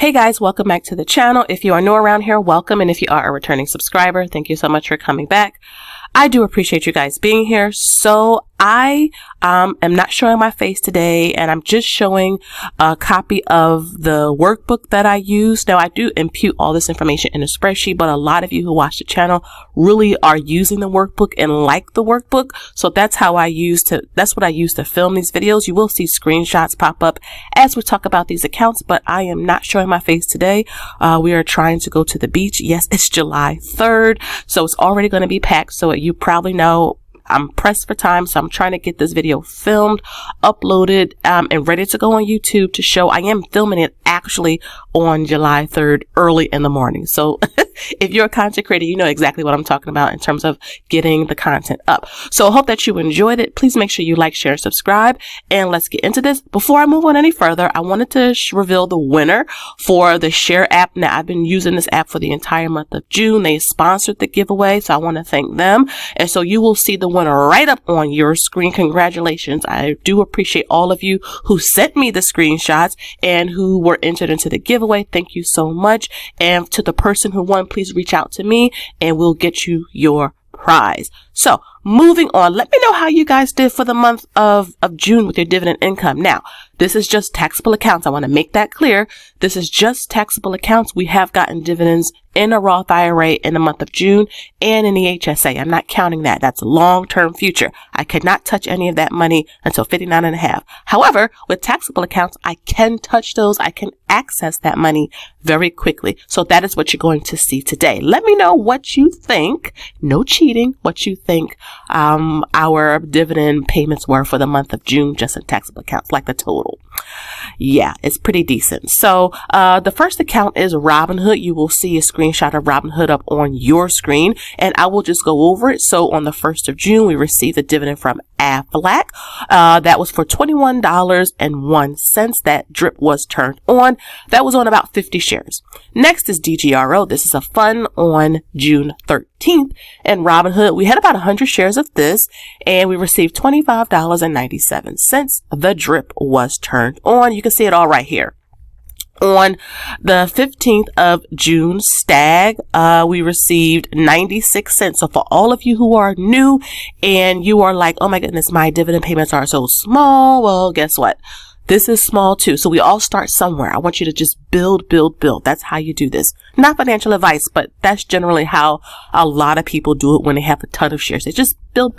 Hey guys, welcome back to the channel. If you are new around here, welcome. And if you are a returning subscriber, thank you so much for coming back. I do appreciate you guys being here. So I am not showing my face today, and I'm just showing a copy of the workbook that I use. Now, I do impute all this information in a spreadsheet, but a lot of you who watch the channel really are using the workbook and like the workbook. So that's what I use to film these videos. You will see screenshots pop up as we talk about these accounts, but I am not showing my face today. We are trying to go to the beach. Yes, it's July 3rd, so it's already going to be packed. So you probably know I'm pressed for time, so I'm trying to get this video filmed, uploaded, and ready to go on YouTube to show. I am filming it actually on July 3rd, early in the morning. So if you're a content creator, you know exactly what I'm talking about in terms of getting the content up. So I hope that you enjoyed it. Please make sure you like, share, and subscribe, and let's get into this. Before I move on any further, I wanted to reveal the winner for the Share app. Now, I've been using this app for the entire month of June. They sponsored the giveaway, so I want to thank them. And so you will see the winner right up on your screen. Congratulations. I do appreciate all of you who sent me the screenshots and who were entered into the giveaway. Thank you so much. And to the person who won, please reach out to me and we'll get you your prize. So moving on, let me know how you guys did for the month of June with your dividend income. Now, this is just taxable accounts. I want to make that clear. This is just taxable accounts. We have gotten dividends in a Roth IRA in the month of June and in the HSA. I'm not counting that. That's long-term future. I cannot touch any of that money until 59 and a half. However, with taxable accounts, I can touch those. I can access that money very quickly. So that is what you're going to see today. Let me know what you think. No cheating. What you think our dividend payments were for the month of June just in taxable accounts, like the total. Yeah, it's pretty decent. So the first account is Robinhood. You will see a screenshot of Robinhood up on your screen, and I will just go over it. So on the 1st of June, we received a dividend from Aflac. That was for $21.01. That drip was turned on. That was on about 50 shares. Next is DGRO. This is a fund on June 13th. And Robinhood, we had about 100 shares of this, and we received $25.97. The drip was turned on. You can see it all right here. On the 15th of June, Stag, we received 96 cents. So for all of you who are new and you are like, oh my goodness, my dividend payments are so small. Well, guess what? This is small too. So we all start somewhere. I want you to just build. That's how you do this. Not financial advice, but that's generally how a lot of people do it when they have a ton of shares. They just build.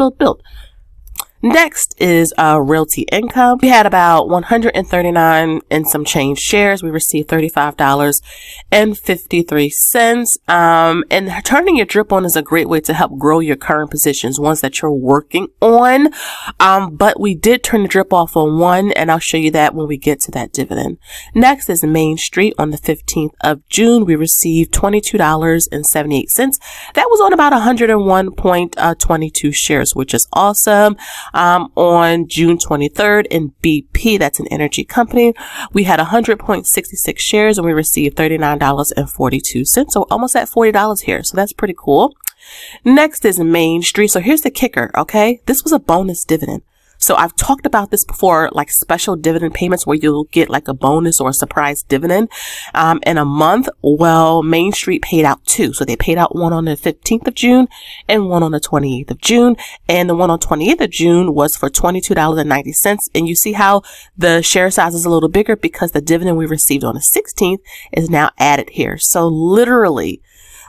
Next is realty income. We had about 139 and some change shares. We received $35.53. And turning your drip on is a great way to help grow your current positions, ones that you're working on. But we did turn the drip off on one, and I'll show you that when we get to that dividend. Next is Main Street. On the 15th of June, we received $22.78. That was on about 101.22 shares, which is awesome. On June 23rd in BP, that's an energy company, we had 100.66 shares and we received $39.42. So almost at $40 here. So that's pretty cool. Next is Main Street. So here's the kicker. Okay. This was a bonus dividend. So I've talked about this before, like special dividend payments where you'll get like a bonus or a surprise dividend in a month. Well, Main Street paid out two. So they paid out one on the 15th of June and one on the 28th of June. And the one on 28th of June was for $22.90. And you see how the share size is a little bigger because the dividend we received on the 16th is now added here. So literally,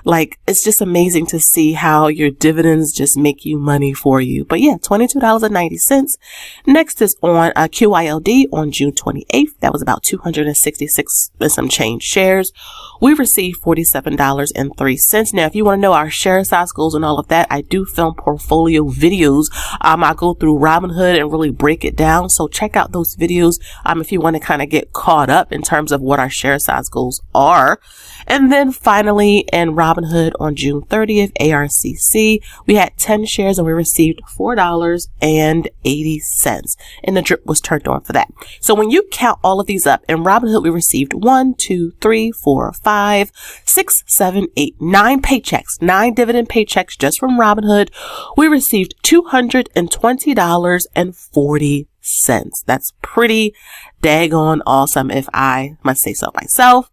like, it's just amazing to see how your dividends just make you money for you. But yeah, $22.90. Next is on QYLD on June 28th. That was about 266 and some change shares. We received $47.03. Now, if you want to know our share size goals and all of that, I do film portfolio videos. I go through Robinhood and really break it down. So check out those videos if you want to kind of get caught up in terms of what our share size goals are. And then finally, in Robinhood on June 30th, ARCC, we had 10 shares and we received $4.80. And the drip was turned on for that. So when you count all of these up, in Robinhood, we received 1, 2, 3, 4, 5, 6, 7, 8, 9 paychecks, 9 dividend paychecks just from Robinhood. We received $220.40. cents. That's pretty daggone awesome if I must say so myself.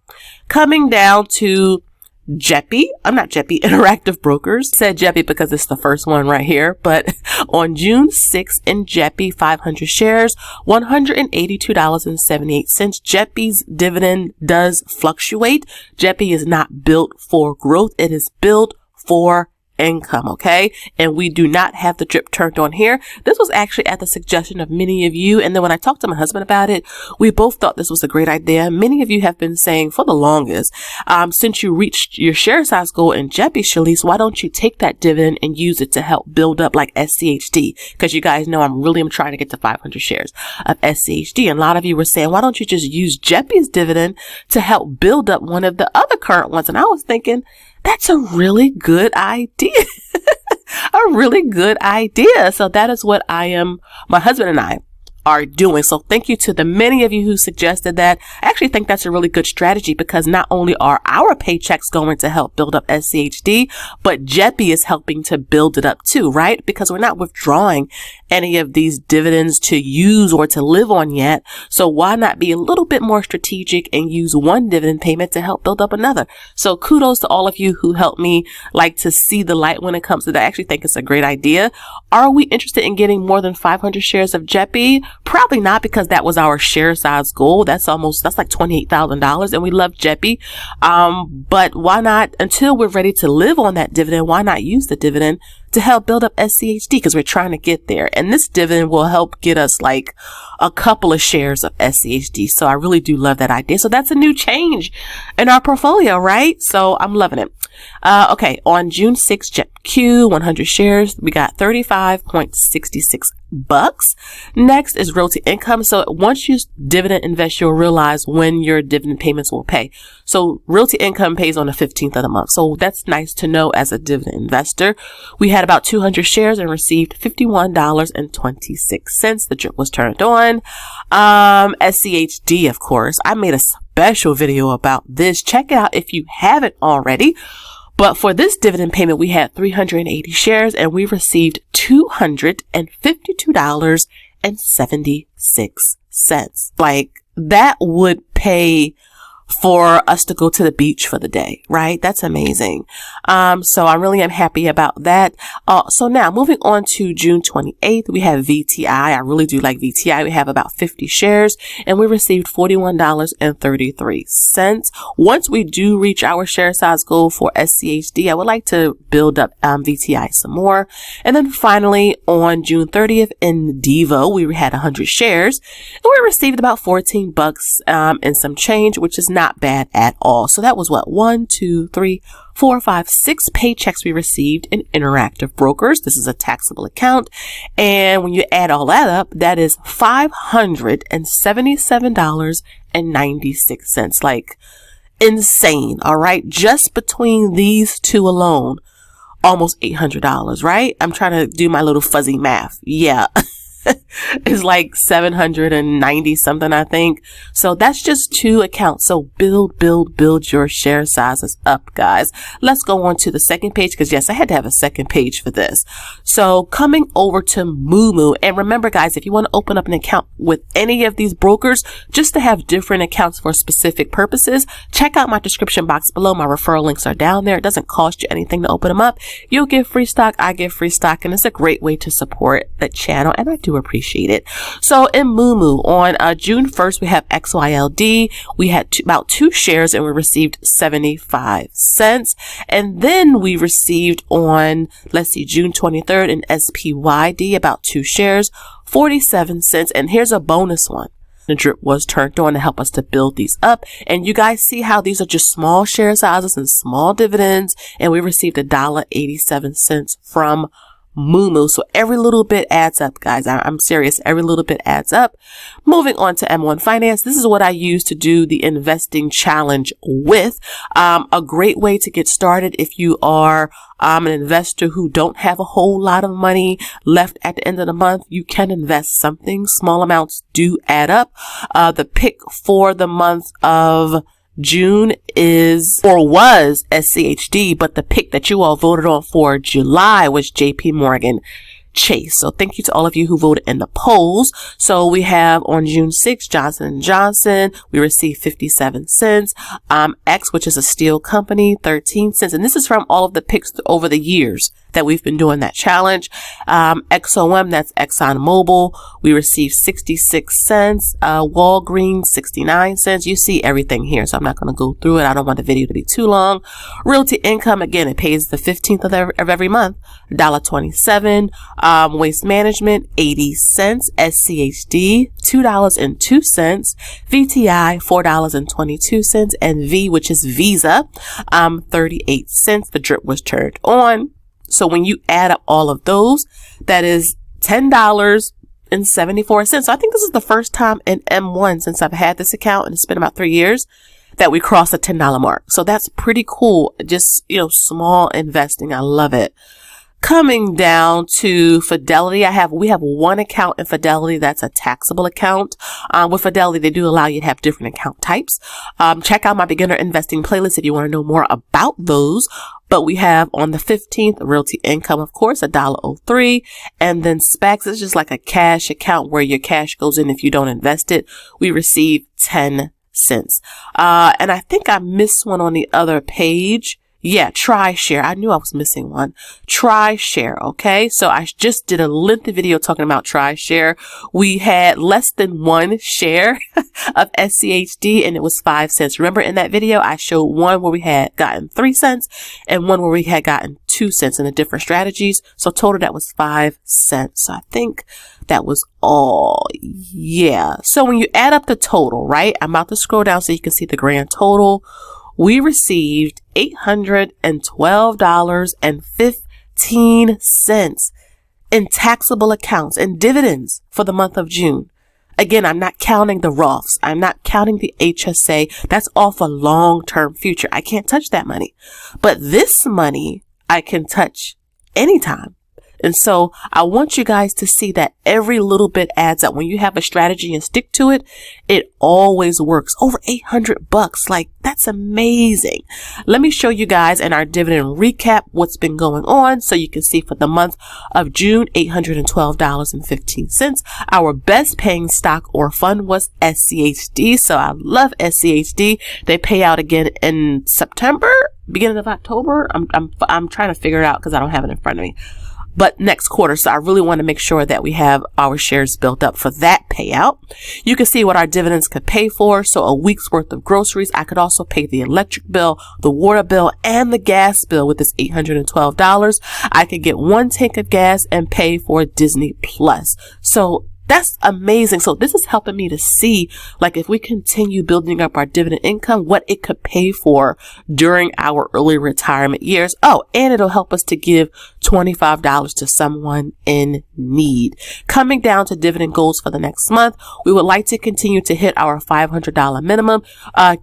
Coming down to Jeppy. I'm not Jeppy, Interactive Brokers. Said Jeppy because it's the first one right here. But on June 6th in Jeppy, 500 shares, $182.78. Jeppy's dividend does fluctuate. Jeppy is not built for growth. It is built for income, okay? And we do not have the drip turned on here. This was actually at the suggestion of many of you. And then when I talked to my husband about it, we both thought this was a great idea. Many of you have been saying for the longest, since you reached your share size goal in Jeppy, Shalise, why don't you take that dividend and use it to help build up like SCHD? Because you guys know I'm trying to get to 500 shares of SCHD. And a lot of you were saying, why don't you just use Jeppy's dividend to help build up one of the other current ones? And I was thinking, that's a really good idea. A really good idea. So that is what my husband and I are doing. So thank you to the many of you who suggested that. I actually think that's a really good strategy because not only are our paychecks going to help build up SCHD, but Jeppy is helping to build it up too, right? Because we're not withdrawing any of these dividends to use or to live on yet. So why not be a little bit more strategic and use one dividend payment to help build up another? So kudos to all of you who helped me like to see the light when it comes to that. I actually think it's a great idea. Are we interested in getting more than 500 shares of Jeppy? Probably not, because that was our share size goal. That's like $28,000 and we love Jeppy. But why not, until we're ready to live on that dividend, why not use the dividend to help build up SCHD? Because we're trying to get there. And this dividend will help get us like a couple of shares of SCHD. So I really do love that idea. So that's a new change in our portfolio, right? So I'm loving it. Okay. On June 6th, JetQ, 100 shares, we got $35.66. Next is Realty Income. So once you dividend invest, you'll realize when your dividend payments will pay. So Realty Income pays on the 15th of the month. So that's nice to know as a dividend investor. We had about 200 shares and received $51.26. The drip was turned on. SCHD, of course. I made a special video about this. Check it out if you haven't already. But for this dividend payment, we had 380 shares and we received $252.76. Like, that would pay for us to go to the beach for the day, right? That's amazing. So I really am happy about that. So now moving on to June 28th, we have VTI. I really do like VTI. We have about 50 shares and we received $41.33. Once we do reach our share size goal for SCHD, I would like to build up VTI some more. And then finally on June 30th in Devo, we had 100 shares and we received about $14 and some change, which is not bad at all. So that was what, 1, 2, 3, 4, 5, 6 paychecks we received in Interactive Brokers. This is a taxable account. And when you add all that up, that is $577.96. Like, insane. All right. Just between these two alone, almost $800, right? I'm trying to do my little fuzzy math. Yeah. It's like 790 something, I think. So that's just 2 accounts. So build your share sizes up, guys. Let's go on to the second page, because yes, I had to have a second page for this. So coming over to MooMoo, and remember guys, if you want to open up an account with any of these brokers, just to have different accounts for specific purposes, check out my description box below. My referral links are down there. It doesn't cost you anything to open them up. You'll get free stock, I get free stock, and it's a great way to support the channel, and I do appreciate it. So in MooMoo, on June 1st, we have XYLD. We had about 2 shares and we received 75 cents. And then we received on, June 23rd in SPYD, about 2 shares, 47 cents. And here's a bonus one. The drip was turned on to help us to build these up. And you guys see how these are just small share sizes and small dividends. And we received $1.87 from MooMoo. So every little bit adds up, guys. I'm serious. Every little bit adds up. Moving on to M1 Finance. This is what I use to do the investing challenge with. A great way to get started if you are an investor who don't have a whole lot of money left at the end of the month. You can invest something. Small amounts do add up. The pick for the month of June was SCHD, but the pick that you all voted on for July was JP Morgan Chase. So thank you to all of you who voted in the polls. So we have on June 6th, Johnson & Johnson, we received 57 cents. X, which is a steel company, 13 cents. And this is from all of the picks over the years that we've been doing that challenge. XOM, that's ExxonMobil, we received 66 cents. Walgreens, 69 cents. You see everything here, so I'm not going to go through it. I don't want the video to be too long. Realty Income, again, it pays the 15th of every month, $1.27. Waste Management, 80 cents. SCHD, $2.02. VTI, $4.22. And V, which is Visa, 38 cents. The drip was turned on. So when you add up all of those, that is $10.74. So I think this is the first time in M1 since I've had this account, and it's been about 3 years, that we crossed the $10 mark. So that's pretty cool. Just, small investing. I love it. Coming down to Fidelity, we have one account in Fidelity that's a taxable account. With Fidelity, they do allow you to have different account types. Check out my beginner investing playlist if you want to know more about those. But we have on the 15th, Realty Income, of course, $1.03. And then SPACs is just like a cash account where your cash goes in if you don't invest it. We receive 10 cents. And I think I missed one on the other page. Yeah, TriShare. I knew I was missing one. TriShare, okay? So I just did a lengthy video talking about TriShare. We had less than one share of SCHD, and it was 5 cents. Remember in that video, I showed one where we had gotten 3 cents and one where we had gotten 2 cents in the different strategies. So total, that was 5 cents. So I think that was all. Yeah. So when you add up the total, right? I'm about to scroll down so you can see the grand total. We received $812.15 in taxable accounts and dividends for the month of June. Again, I'm not counting the Roths. I'm not counting the HSA. That's all for long-term future. I can't touch that money. But this money I can touch anytime. And so I want you guys to see that every little bit adds up. When you have a strategy and stick to it, it always works. Over $800. Like, that's amazing. Let me show you guys in our dividend recap what's been going on. So you can see for the month of June, $812.15. Our best paying stock or fund was SCHD. So I love SCHD. They pay out again in September, beginning of October. I'm trying to figure it out because I don't have it in front of me. But next quarter, so I really want to make sure that we have our shares built up for that payout. You can see what our dividends could pay for. So a week's worth of groceries. I could also pay the electric bill, the water bill, and the gas bill with this $812. I could get 1 tank of gas and pay for Disney Plus. So that's amazing. So this is helping me to see, like, if we continue building up our dividend income, what it could pay for during our early retirement years. Oh, and it'll help us to give $25 to someone in need. Coming down to dividend goals for the next month, we would like to continue to hit our $500 minimum.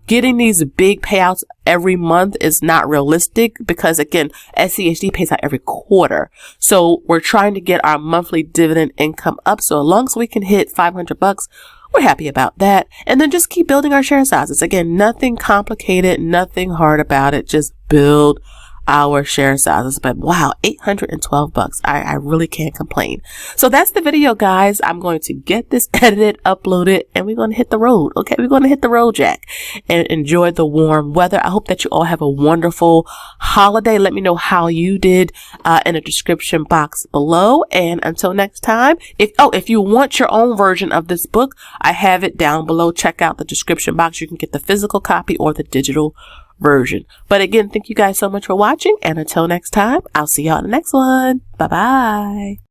Getting these big payouts every month is not realistic because, again, SCHD pays out every quarter. So we're trying to get our monthly dividend income up. So as long as we can hit $500, we're happy about that. And then just keep building our share sizes. Again, nothing complicated, nothing hard about it. Just build our share sizes. But wow, $812. I really can't complain. So that's the video, guys. I'm going to get this edited, uploaded, and we're going to hit the road. Okay, we're going to hit the road, Jack, and enjoy the warm weather. I hope that you all have a wonderful holiday. Let me know how you did in the description box below. And until next time, if you want your own version of this book, I have it down below. Check out the description box. You can get the physical copy or the digital version. But again, thank you guys so much for watching, and until next time, I'll see y'all in the next one. Bye bye.